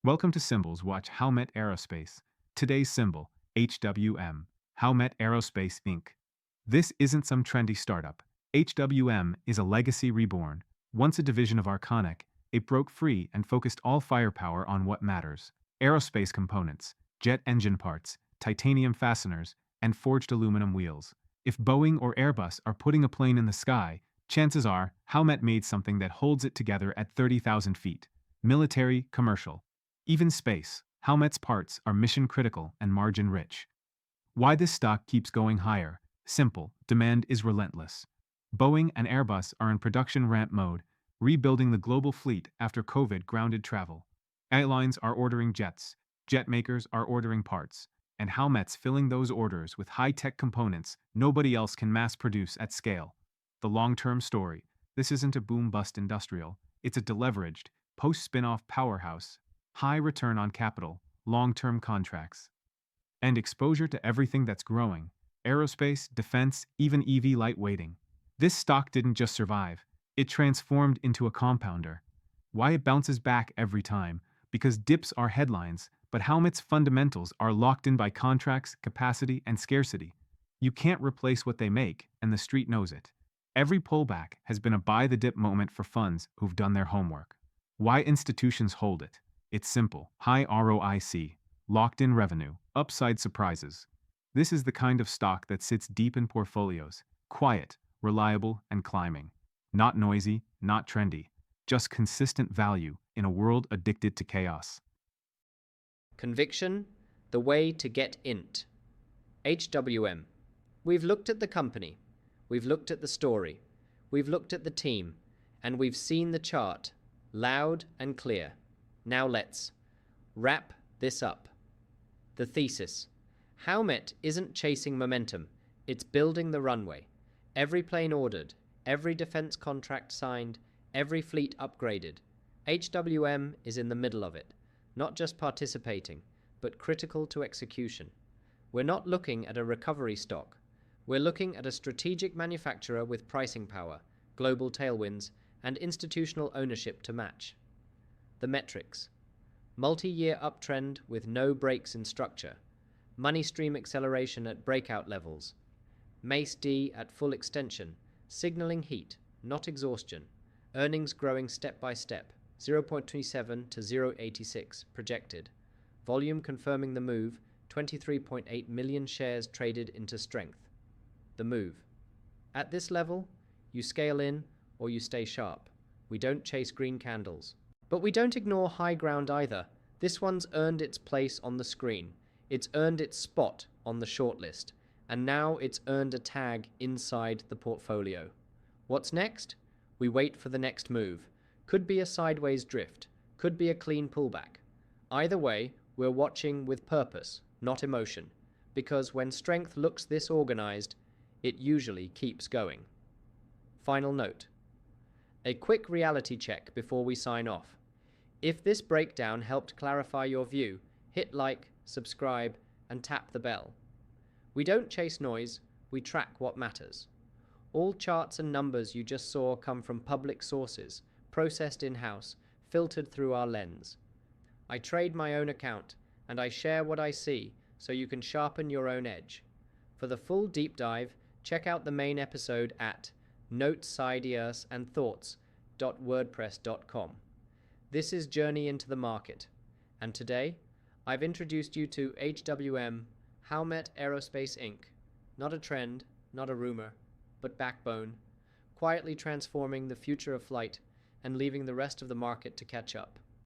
Welcome to Symbols Watch Howmet Aerospace. Today's symbol, HWM, Howmet Aerospace Inc. This isn't some trendy startup. HWM is a legacy reborn. Once a division of Arconic, it broke free and focused all firepower on what matters: aerospace components, jet engine parts, titanium fasteners, and forged aluminum wheels. If Boeing or Airbus are putting a plane in the sky, chances are Howmet made something that holds it together at 30,000 feet. Military, commercial, even space. Howmet's parts are mission critical and margin rich. Why this stock keeps going higher? Simple: demand is relentless. Boeing and Airbus are in production ramp mode, rebuilding the global fleet after COVID grounded travel. Airlines are ordering jets, jet makers are ordering parts, and Howmet's filling those orders with high-tech components nobody else can mass produce at scale. The long-term story: this isn't a boom-bust industrial, it's a deleveraged, post-spin-off powerhouse. High return on capital, long-term contracts, and exposure to everything that's growing: aerospace, defense, even EV lightweighting. This stock didn't just survive, it transformed into a compounder. Why it bounces back every time? Because dips are headlines, but Howmet's fundamentals are locked in by contracts, capacity, and scarcity. You can't replace what they make, and the street knows it. Every pullback has been a buy the dip moment for funds who've done their homework. Why institutions hold it? It's simple: high ROIC, locked in revenue, upside surprises. This is the kind of stock that sits deep in portfolios, quiet, reliable, and climbing. Not noisy, not trendy, just consistent value in a world addicted to chaos. Conviction, the way to get int. HWM. We've looked at the company, we've looked at the story, we've looked at the team, and we've seen the chart, loud and clear. Now let's wrap this up. The thesis: Howmet isn't chasing momentum, it's building the runway. Every plane ordered, every defense contract signed, every fleet upgraded. HWM is in the middle of it, not just participating, but critical to execution. We're not looking at a recovery stock. We're looking at a strategic manufacturer with pricing power, global tailwinds, and institutional ownership to match. The metrics: multi-year uptrend with no breaks in structure, money stream acceleration at breakout levels, MACE-D at full extension, signaling heat, not exhaustion, earnings growing step by step, 0.27 to 0.86 projected, volume confirming the move, 23.8 million shares traded into strength. The move: at this level, you scale in or you stay sharp. We don't chase green candles. But we don't ignore high ground either. This one's earned its place on the screen. It's earned its spot on the shortlist. And now it's earned a tag inside the portfolio. What's next? We wait for the next move. Could be a sideways drift. Could be a clean pullback. Either way, we're watching with purpose, not emotion. Because when strength looks this organized, it usually keeps going. Final note: a quick reality check before we sign off. If this breakdown helped clarify your view, hit like, subscribe, and tap the bell. We don't chase noise, we track what matters. All charts and numbers you just saw come from public sources, processed in-house, filtered through our lens. I trade my own account, and I share what I see so you can sharpen your own edge. For the full deep dive, check out the main episode at notesideasandthoughts.wordpress.com. This is Journey into the Market, and today I've introduced you to HWM, Howmet Aerospace Inc. Not a trend, not a rumor, but backbone, quietly transforming the future of flight and leaving the rest of the market to catch up.